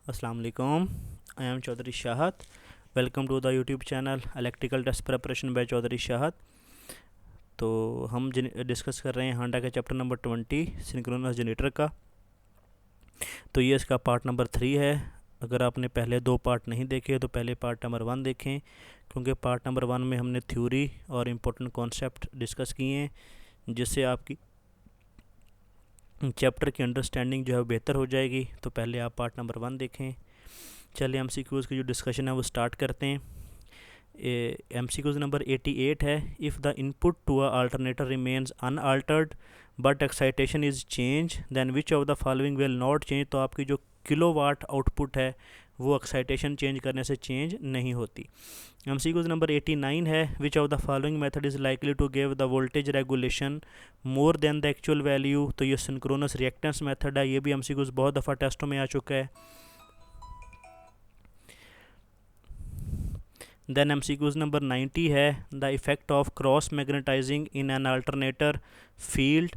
अस्सलाम वालेकुम। I am Chaudhary Shahat. Welcome to the YouTube channel electrical test preparation by Chaudhary Shahat. तो हम डिस्कस कर रहे हैं हांडा के चैप्टर नंबर 20 सिंक्रोनस जनरेटर का। तो ये इसका पार्ट नंबर 3 है। अगर आपने पहले 2 पार्ट नहीं देखे तो पहले पार्ट नंबर 1 देखें, क्योंकि पार्ट नंबर 1 में हमने थ्योरी और इम्पोर्टेंट कॉन्सेप्ट डिस्कस किए हैं, जिससे आपकी चैप्टर की अंडरस्टैंडिंग जो है बेहतर हो जाएगी। तो पहले आप पार्ट नंबर 1 देखें। चलिए एमसीक्यूज़ की जो डिस्कशन है वो स्टार्ट करते हैं। एमसीक्यूज़ नंबर 88 है। If the input to a alternator remains unaltered but excitation is change then which of the following will not change. तो आपकी जो किलोवाट आउटपुट है वो एक्साइटेशन चेंज करने से चेंज नहीं होती। एमसीक्यूज़ नंबर 89 है। Which of the following method is likely to give the voltage regulation more than the actual value. तो ये सिंक्रोनस रिएक्टेंस मेथड है। ये भी एमसीक्यूज़ बहुत दफ़ा टेस्टों में आ चुका है। देन एमसीक्यूज़ नंबर 90 है। The effect of cross magnetizing in an alternator field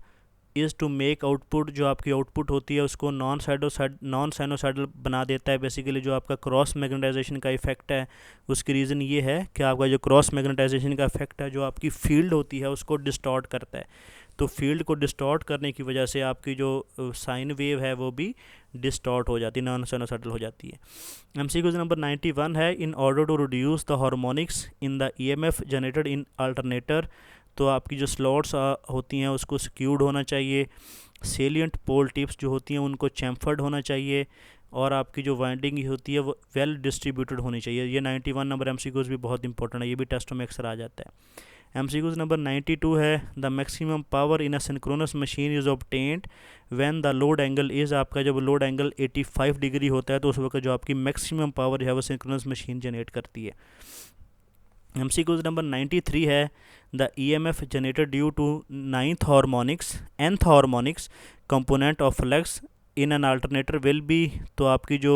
is to make output. जो आपकी आउटपुट होती है उसको नॉन साइनोसाइडल बना देता है। बेसिकली जो आपका क्रॉस मैग्नेटाइजेशन का इफेक्ट है उसकी रीज़न ये है कि आपका जो क्रॉस मैग्नेटाइजेशन का इफेक्ट है जो आपकी फील्ड होती है उसको डिस्टॉर्ट करता है। तो फील्ड को डिस्टॉर्ट करने की वजह से आपकी जो साइन वेव है वो भी डिस्टॉर्ट हो जाती है, नॉन साइनोसाइडल हो जाती है। एमसीक्यूज़ नंबर 91 है। In order to reduce the harmonics in the EMF generated in alternator. तो आपकी जो स्लॉट्स होती हैं उसको स्क्यूड होना चाहिए। सेलियंट पोल टिप्स जो होती हैं उनको चैम्फर्ड होना चाहिए, और आपकी जो वाइंडिंग होती है वो वेल डिस्ट्रीब्यूटेड होनी चाहिए। ये 91 नंबर एमसीक्यूज़ भी बहुत इंपॉर्टेंट है, ये भी टेस्टों में अक्सर आ जाता है। एमसीक्यूज़ नंबर 92 है। The maximum power in a synchronous machine is obtained when the load angle is. आपका जब लोड एंगल 85 डिग्री होता है तो उस वक्त जो आपकी मैक्सिमम पावर है वो सिंक्रोनस मशीन जनरेट करती है। एमसीक्यूज़ नंबर 93 है। The EMF generated due to nth harmonics component of flux in an alternator will be. तो आपकी जो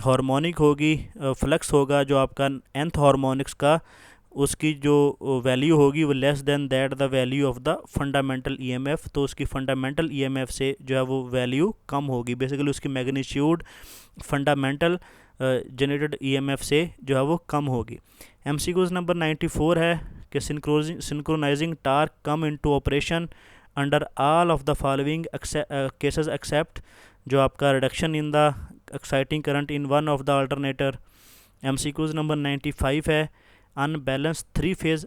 हार्मोनिक होगी, फ्लक्स होगा जो आपका nth हार्मोनिक्स का, उसकी जो वैल्यू होगी वो less than that the value of the fundamental EMF. तो उसकी फंडामेंटल ईएमएफ से जो है वो वैल्यू कम होगी। बेसिकली उसकी मैग्नीट्यूड फंडामेंटल जनरेटेड ईएमएफ से जो है वो कम होगी। एमसीक्यूज़ नंबर 94 है कि synchronizing torque come into operation under all of the following cases except. जो आपका reduction in the exciting current in one of the alternator. MCQs number 95 है। Unbalance three phase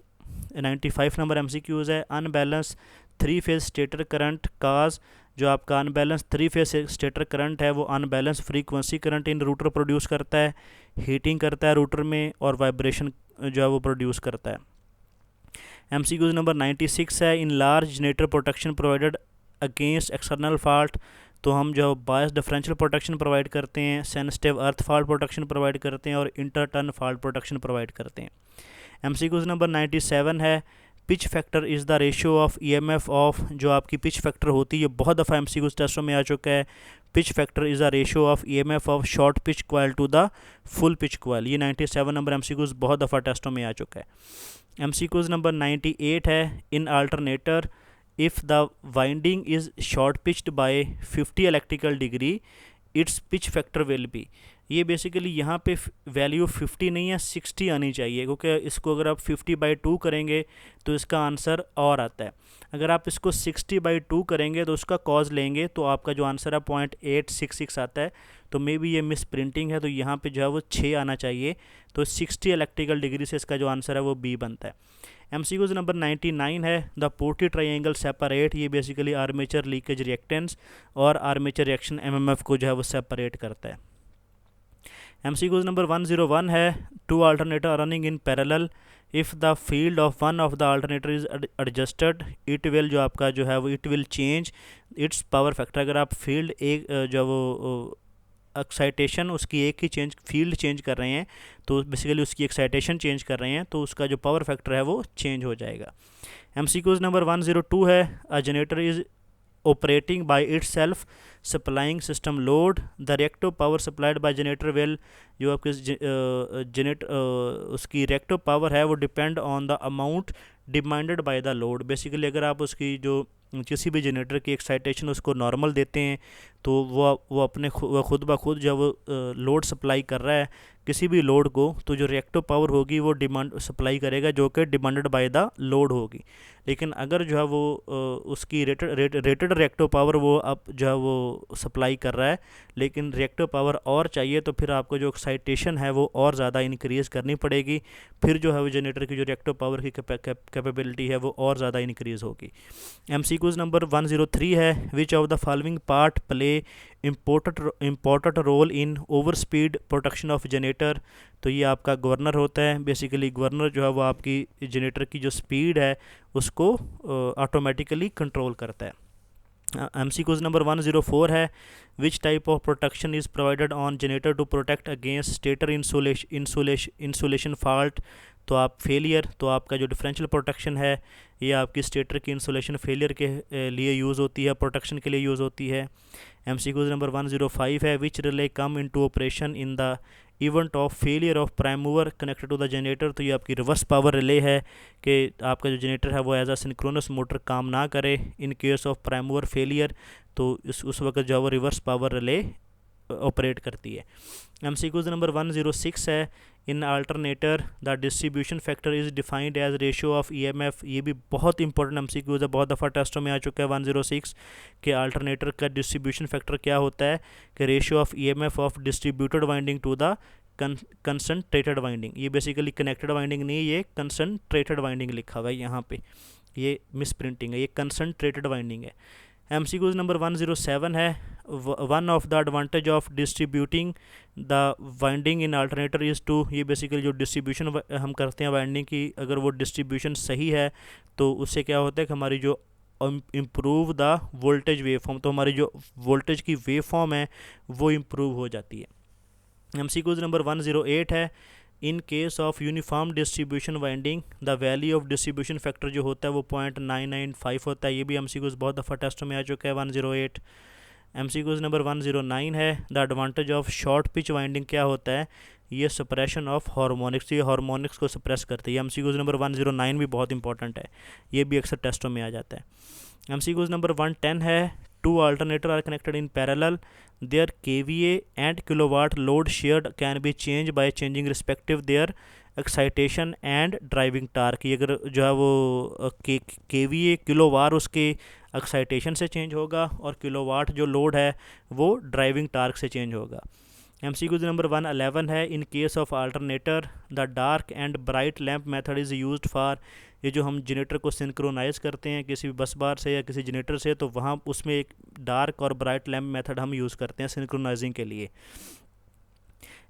95 number MCQs है। Unbalance three phase stator current cause. जो आपका unbalance three phase stator current है वो unbalance frequency current in rotor produce करता है, heating करता है रूटर में, और वाइब्रेशन जो है वो प्रोड्यूस करता है। एमसीक्यूज़ नंबर 96 है। In large generator protection provided against external fault. तो हम जो बायस डिफरेंशियल प्रोटेक्शन प्रोवाइड करते हैं, सेंसिटिव अर्थ फॉल्ट प्रोटेक्शन प्रोवाइड करते हैं, और inter turn fault protection provide करते हैं। एमसीक्यूज़ नंबर 97 है। Pitch factor is the ratio of EMF of. जो आपकी पिच फैक्टर होती है बहुत दफ़ा एमसीक्यूज़ टेस्टों में आ चुका है। Pitch factor is the ratio of EMF of short pitch coil to the full pitch coil. ये 97 नंबर एमसीक्यूज़ बहुत दफ़ा टेस्टों में आ चुका है। एमसीक्यूज़ नंबर 98 है। In alternator if the winding is short pitched by 50 electrical degree its pitch factor will be. ये basically यहाँ पे वैल्यू 50 नहीं है 60 आनी चाहिए, क्योंकि इसको अगर आप 50/2 करेंगे तो इसका आंसर और आता है। अगर आप इसको 60/2 करेंगे तो उसका कॉज लेंगे तो आपका जो आंसर है 0.866 आता है। तो मे बी ये मिस प्रिंटिंग है, तो यहाँ पे जो है वो 6 आना चाहिए। तो 60 इलेक्ट्रिकल डिग्री से इसका जो आंसर है वो बी बनता है। एमसीक्यूज़ नंबर 99 है। The पोर्टी triangle separate. ये बेसिकली आर्मेचर लीकेज रिएक्टेंस और आर्मेचर रिएक्शन एमएमएफ को जो है वो सेपरेट करता है। एमसीक्यूज़ नंबर 101 है। Two alternator running in parallel if the field of one of the alternator is adjusted it will. जो आपका जो है वो it will change its power factor. अगर आप फील्ड एक जो वो एक्साइटेशन उसकी एक ही फील्ड चेंज कर रहे हैं तो बेसिकली उसकी एक्साइटेशन चेंज कर रहे हैं तो उसका जो पावर फैक्टर है वो चेंज हो जाएगा। एमसीक्यूज़ नंबर 102 है। A generator is operating by itself supplying system load the reactive power supplied by generator will। जो आपके उसकी reactive power है वो depend on the amount demanded by the load। Basically अगर आप उसकी जो किसी भी जनरेटर की एक्साइटेशन उसको नॉर्मल देते हैं तो वो अपने वो खुद ब खुद जब वो लोड सप्लाई कर रहा है किसी भी लोड को, तो जो रिएक्टिव पावर होगी वो डिमांड सप्लाई करेगा जो कि डिमांडेड बाय द लोड होगी। लेकिन अगर जो है वो उसकी रेटेड रिएक्टिव पावर वो अब जो है वो सप्लाई कर रहा है, लेकिन रिएक्टिव पावर और चाहिए, तो फिर आपको जो एक्साइटेशन है वो और ज़्यादा इंक्रीज़ करनी पड़ेगी। फिर जो है वो जनरेटर की जो रिएक्टिव पावर की कैपेबिलिटी है वो और ज़्यादा इंक्रीज़ होगी। MCQs नंबर 103 है, which of the following part play important role in over speed protection of generator. तो ये आपका गवर्नर होता है। बेसिकली गवर्नर जो है वो आपकी जनरेटर की जो स्पीड है उसको ऑटोमेटिकली कंट्रोल करता है। MCQs नंबर 104 है, which type of protection is provided on generator to protect against stator insulation fault. तो आप फेलियर, तो आपका जो डिफरेंशियल प्रोटेक्शन है ये आपकी स्टेटर की इंसुलेशन फेलियर के लिए यूज़ होती है, प्रोटेक्शन के लिए यूज़ होती है। MCQs नंबर 105 है, which relay come into operation in the event of failure of prime mover connected to the generator. तो ये आपकी रिवर्स पावर रिले है कि आपका जो जनरेटर है वो एज अ सिंक्रोनस मोटर काम ना करे in case of prime mover failure, तो उस वक्त जो है वो रिवर्स पावर रिले ऑपरेट करती है। MCQs नंबर 106 है, in alternator the distribution factor is defined as ratio of EMF। ये भी बहुत इंपॉर्टेंट MCQs है, बहुत दफ़ा टेस्टों में आ चुका है 106 के अल्टरनेटर का डिस्ट्रीब्यूशन फैक्टर क्या होता है कि ratio of EMF of distributed winding to the concentrated winding. ये बेसिकली कनेक्टेड वाइंडिंग नहीं है, ये कंसनट्रेटेड वाइंडिंग लिखा हुआ है यहाँ पे, ये मिस प्रिंटिंग है, ये कंसनट्रेटेड वाइंडिंग है। MCQs नंबर 107 है, one of the advantage of distributing the winding in alternator is to. ये बेसिकली जो डिस्ट्रीब्यूशन हम करते हैं वाइंडिंग की, अगर वो डिस्ट्रीब्यूशन सही है तो उससे क्या होता है कि हमारी जो improve the voltage wave form, तो हमारी जो वोल्टेज की वेव फॉर्म है वो इम्प्रूव हो जाती है। MCQs नंबर 108 है, in case of uniform distribution winding the value of distribution factor जो होता है वो 0.995 होता है। ये भी MCQs बहुत दफ़ा टेस्टों में आ चुका है 108। MCQs नंबर 109 है, the advantage of short pitch winding क्या होता है, ये सप्रेशन ऑफ हार्मोनिक्स, ये हार्मोनिक्स को सप्रेस करती है। MCQs नंबर 109 भी बहुत इंपॉर्टेंट है, ये भी अक्सर टेस्टों में आ जाता है। MCQs नंबर 110 है, two alternator are connected in parallel, their KVA and kilowatt load shared can be change by changing respective their excitation and driving torque. ये अगर जो है वो KVA किलोवाट उसके एक्साइटेशन से चेंज होगा और किलोवाट जो लोड है वो ड्राइविंग टार्क से चेंज होगा। MCQs नंबर 111 है, in case of alternator the dark and bright lamp method is used for. ये जो हम जनरेटर को सिंक्रोनाइज़ करते हैं किसी भी बस बार से या किसी जनरेटर से, तो वहाँ उसमें एक डार्क और ब्राइट लैम्प मेथड हम यूज़ करते हैं सिंक्रोनाइजिंग के लिए।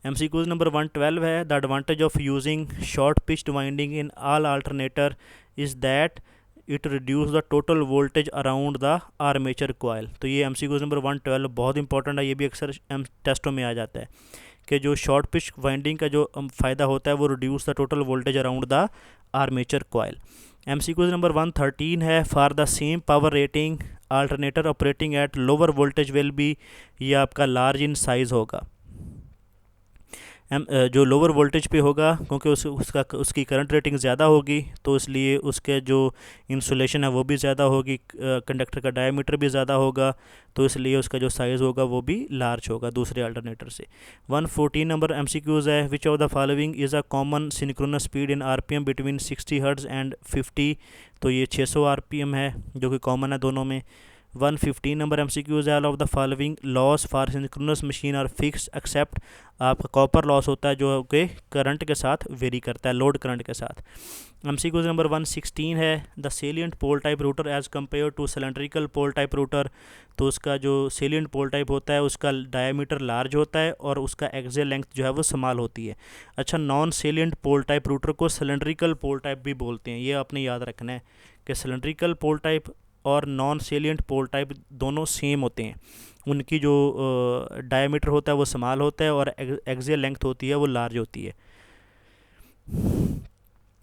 MCQs नंबर 112 है, the advantage of using short pitched winding in all alternator is that it reduce the total voltage around the armature coil. तो ये MCQs नंबर 112 बहुत इंपॉर्टेंट है, ये भी अक्सर टेस्टों में आ जाता है कि जो शॉर्ट पिच वाइंडिंग का जो फ़ायदा होता है वो reduce the total voltage around the armature coil. MCQs number 113 है, for the same power rating alternator operating at lower voltage will be, ये आपका लार्ज इन साइज़ होगा। जो लोअर वोल्टेज पे होगा क्योंकि उसकी करंट रेटिंग ज़्यादा होगी, तो इसलिए उसके जो इंसुलेशन है वो भी ज़्यादा होगी, कंडक्टर का डायमीटर भी ज़्यादा होगा, तो इसलिए उसका जो साइज़ होगा वो भी लार्ज होगा दूसरे अल्टरनेटर से। 114 नंबर MCQs है, which of the following is a common synchronous speed in RPM between 60 hertz and 50। तो ये 600 RPM है जो कि कॉमन है दोनों में। 115 नंबर MCQs है, all of the following loss for synchronous machine और फिक्स एक्सेप्ट। आपका कॉपर लॉस होता है जो कि करंट के साथ वेरी करता है, लोड करंट के साथ। MCQs नंबर 116 है, the salient pole type rotor as compare to cylindrical pole type rotor. तो उसका जो सेलियंट पोल टाइप होता है उसका डायमीटर लार्ज होता है और उसका एक्सियल लेंथ जो है वो स्मॉल होती है। अच्छा, non salient pole type router को सिलेंड्रिकल पोल टाइप भी बोलते हैं, ये आपने याद रखना है कि सिलेंड्रिकल पोल टाइप और नॉन सेलियंट पोल टाइप दोनों सेम होते हैं, उनकी जो डायमीटर होता है वो स्मॉल होता है और एक्सियल लेंथ होती है वो लार्ज होती है।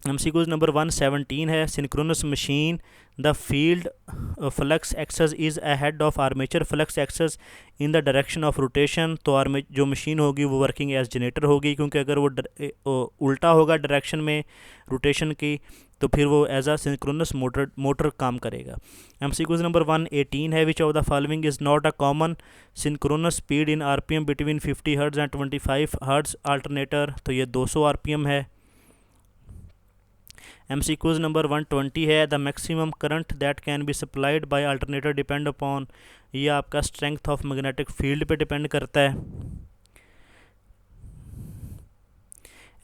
MCQs नंबर 117 है, synchronous machine the field flux axis is ahead of armature flux axis in the direction of rotation. तो जो मशीन होगी वो वर्किंग एज जनरेटर होगी, क्योंकि अगर वो उल्टा होगा डायरेक्शन में रोटेशन की तो फिर वो एज अ सिंक्रोनस मोटर काम करेगा। MCQs नंबर 118 है, which of the following is not a common synchronous speed in RPM between 50 hertz and 25 hertz alternator. तो ये 200 RPM है। MCQs नंबर 120 है, the maximum current that can be supplied by alternator depend upon, ये आपका strength of magnetic field पे depend करता है।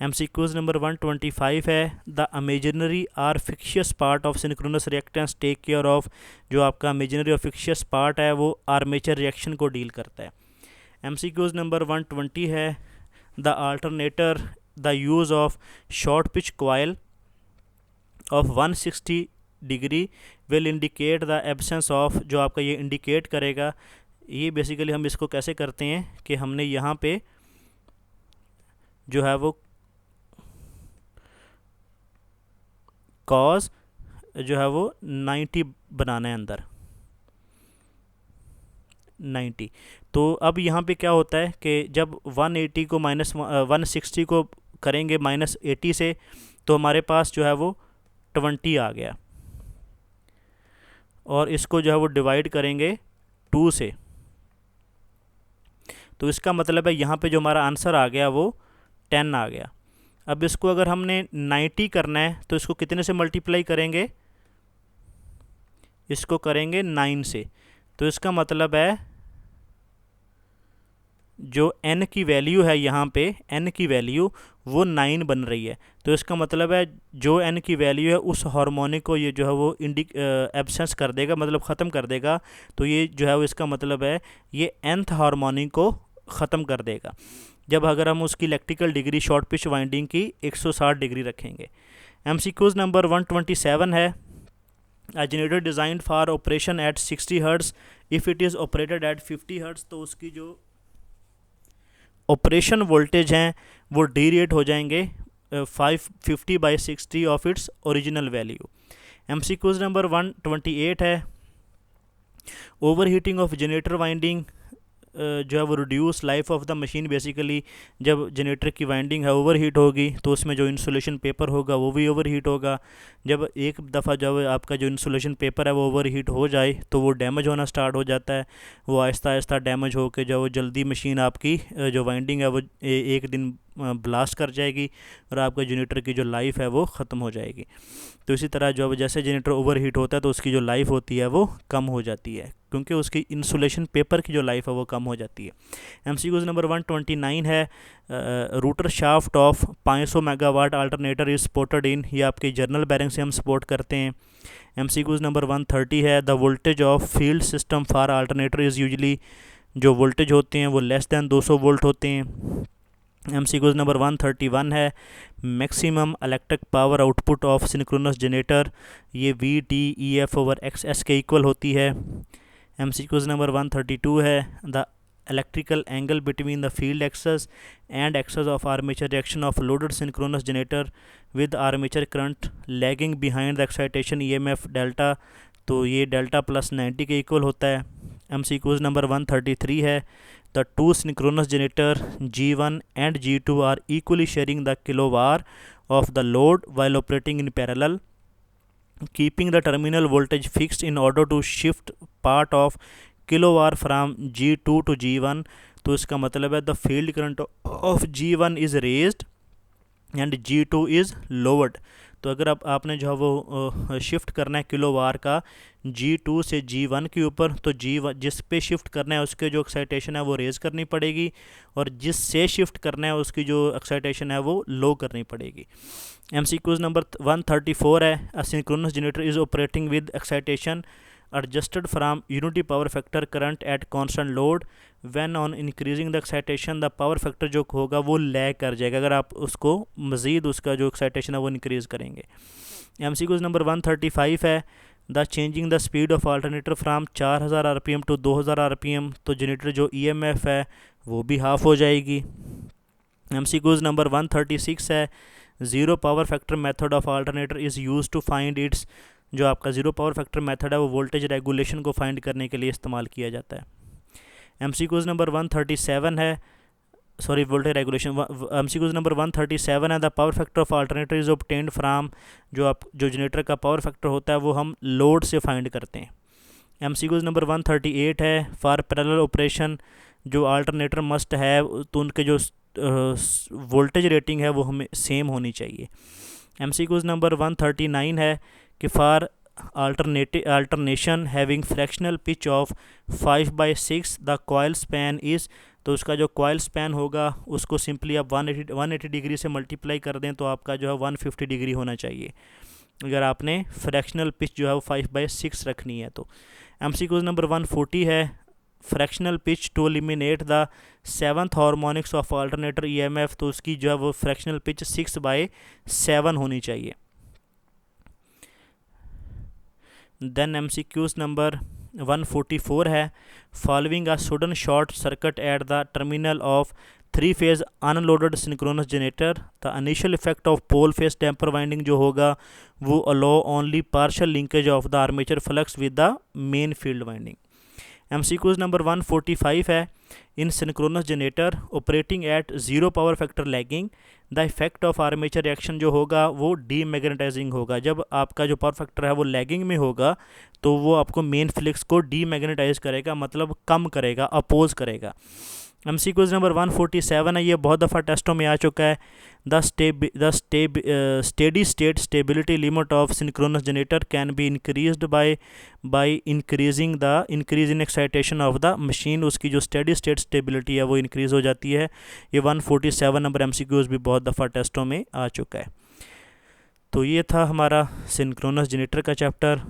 MCQs number 125 है, the imaginary or fictitious part of synchronous reactance take care of, जो आपका imaginary और फिक्शियस पार्ट है वो आर्मेचर रिएक्शन को डील करता है। MCQs नंबर 120 है, the alternator the use of short pitch coil of 160 degree will indicate the absence of, जो आपका ये इंडिकेट करेगा, ये बेसिकली हम इसको कैसे करते हैं कि हमने यहाँ पे जो है वो कॉज जो है वो 90 बनाना है अंदर 90। तो अब यहाँ पे क्या होता है कि जब 180 को माइनस 160 को करेंगे -80 से, तो हमारे पास जो है वो 20 आ गया, और इसको जो है वो डिवाइड करेंगे 2 से, तो इसका मतलब है यहाँ पे जो हमारा आंसर आ गया वो 10 आ गया। अब इसको अगर हमने 90 करना है तो इसको कितने से मल्टीप्लाई करेंगे, इसको करेंगे 9 से, तो इसका मतलब है जो n की वैल्यू है यहाँ पे n की वैल्यू वो 9 बन रही है। तो इसका मतलब है जो n की वैल्यू है उस हार्मोनिक को ये जो है वो एब्सेंस कर देगा, मतलब ख़त्म कर देगा। तो ये जो है वो इसका मतलब है ये nth हार्मोनिक को ख़त्म कर देगा जब अगर हम उसकी electrical degree short pitch winding की 160 डिग्री रखेंगे। MCQs नंबर 127 है, a generator designed for operation at 60 hertz if it is operated at 50 hertz, तो उसकी जो ऑपरेशन वोल्टेज हैं वो डीरेट हो जाएंगे 550/60 of its original value. MCQs number 128 है, over heating of generator winding जो है वो reduce life of the machine. Basically जब जनरेटर की वाइंडिंग है ओवर हीट होगी तो उसमें जो इंसुलेशन पेपर होगा वो भी ओवर हीट होगा। जब एक दफ़ा जब आपका जो इंसुलेशन पेपर है वो ओवर हीट हो जाए तो वो डैमेज होना स्टार्ट हो जाता है, वो आहिस्ता आहिस्ता डैमेज होकर जो वो जल्दी मशीन आपकी जो वाइंडिंग है वो एक दिन ब्लास्ट कर जाएगी और आपका जनरेटर की जो लाइफ है वो ख़त्म हो जाएगी। तो इसी तरह जो जैसे जनरेटर ओवर हीट होता है तो उसकी जो लाइफ होती है वो कम हो जाती है, क्योंकि उसकी इंसुलेशन पेपर की जो लाइफ है वो कम हो जाती है। MCQs नंबर 129 है, router shaft of 500 megawatt alternator is supported in, ये आपके जर्नल बैरिंग से हम सपोर्ट करते हैं। MCQs नंबर 130 है, the voltage of field system for alternator is usually, जो वोल्टेज होते हैं वो लेस दैन 200 वोल्ट होते हैं। MCQs नंबर 131 है, maximum electric power output of synchronous generator, ये VT/EF/XS के इक्वल होती है। MCQs नंबर 132 है, the electrical angle between the field axis and axis of armature reaction of loaded synchronous generator with armature current lagging behind the excitation EMF delta, तो ये delta +90 के equal होता है। MCQs number 133 है, the two synchronous generator G1 and G2 are equally sharing the kilovar of the load while operating in parallel, keeping the terminal voltage fixed in order to shift part of kilovar from G2 to G1। तो इसका मतलब है the field current of G1 is raised and G2 is lowered। तो अगर अब आपने जो है वो शिफ्ट करना है किलोवार का G2 से G1 के ऊपर, तो G1 जिस पे शिफ्ट करना है उसके जो एक्साइटेशन है वो रेज करनी पड़ेगी, और जिससे शिफ्ट करना है उसकी जो एक्साइटेशन है वो लो करनी पड़ेगी। MCQs नंबर 134 है, अ synchronous generator is operating with excitation adjusted from unity power factor current at constant load when on increasing the excitation the power factor जो होगा वो लैग कर जाएगा अगर आप उसको मज़ीद उसका जो एक्साइटेशन है वो इंक्रीज़ करेंगे। MCQs नंबर 135 है, the changing the speed of alternator from 4000 RPM to 2000 RPM, तो जनरेटर जो EMF है वो भी हाफ हो जाएगी। MCQs नंबर 136 है, zero power factor method of alternator is use to find its, जो आपका ज़ीरो पावर फैक्टर मेथड है वो वोल्टेज रेगुलेशन को फाइंड करने के लिए इस्तेमाल किया जाता है। MCQs नंबर 137 है, sorry voltage regulation. MCQs number 137 है, the power factor of alternator is obtained from, जो जनरेटर का पावर फैक्टर होता है वो हम लोड से फाइंड करते हैं। MCQs नंबर 138 है, फॉर पैरेलल ऑपरेशन जो अल्टरनेटर मस्ट है तो उनके जो वोल्टेज रेटिंग है वो हमें सेम होनी चाहिए। MCQs नंबर 139 है कि for alternation having fractional pitch of 5/6 the coil span is, तो उसका जो कॉयल स्पैन होगा उसको सिंपली आप 180 डिग्री से मल्टीप्लाई कर दें तो आपका जो है 150 डिग्री होना चाहिए, अगर आपने फ्रैक्शनल पिच जो है वो 5/6 रखनी है तो। MCQs नंबर 140 है, fractional pitch to eliminate the 7th harmonics of alternator EMF, तो उसकी जो है वो फ्रैक्शनल पिच 6/7 होनी चाहिए। देन MCQs नंबर 144 है, following a sudden short circuit at the terminal of 3-phase unloaded synchronous generator, the initial effect of pole face damper winding जो होगा वो allow only partial linkage of the armature flux with the main field winding. MCQs number 145 है, in synchronous generator operating at zero power factor lagging the effect of armature reaction जो होगा वो demagnetising होगा। जब आपका जो पावर फैक्टर है वो लैगिंग में होगा तो वो आपको मेन फ्लक्स को डीमैग्नेटाइज करेगा, मतलब कम करेगा, अपोज करेगा। MCQs नंबर 147 है, ये बहुत दफ़ा टेस्टों में आ चुका है, the steady state stability limit of synchronous generator can be increased by increase in excitation of the machine, उसकी जो स्टेडी स्टेट स्टेबिलिटी है वो इंक्रीज़ हो जाती है। ये 147 नंबर MCQs भी बहुत दफ़ा टेस्टों में आ चुका है। तो ये था हमारा सिंक्रोनस जनरेटर का चैप्टर।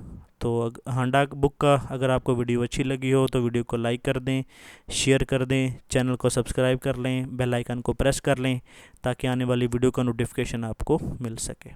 तो हांडा बुक का अगर आपको वीडियो अच्छी लगी हो तो वीडियो को लाइक कर दें, शेयर कर दें, चैनल को सब्सक्राइब कर लें, बेल आइकन को प्रेस कर लें ताकि आने वाली वीडियो का नोटिफिकेशन आपको मिल सके।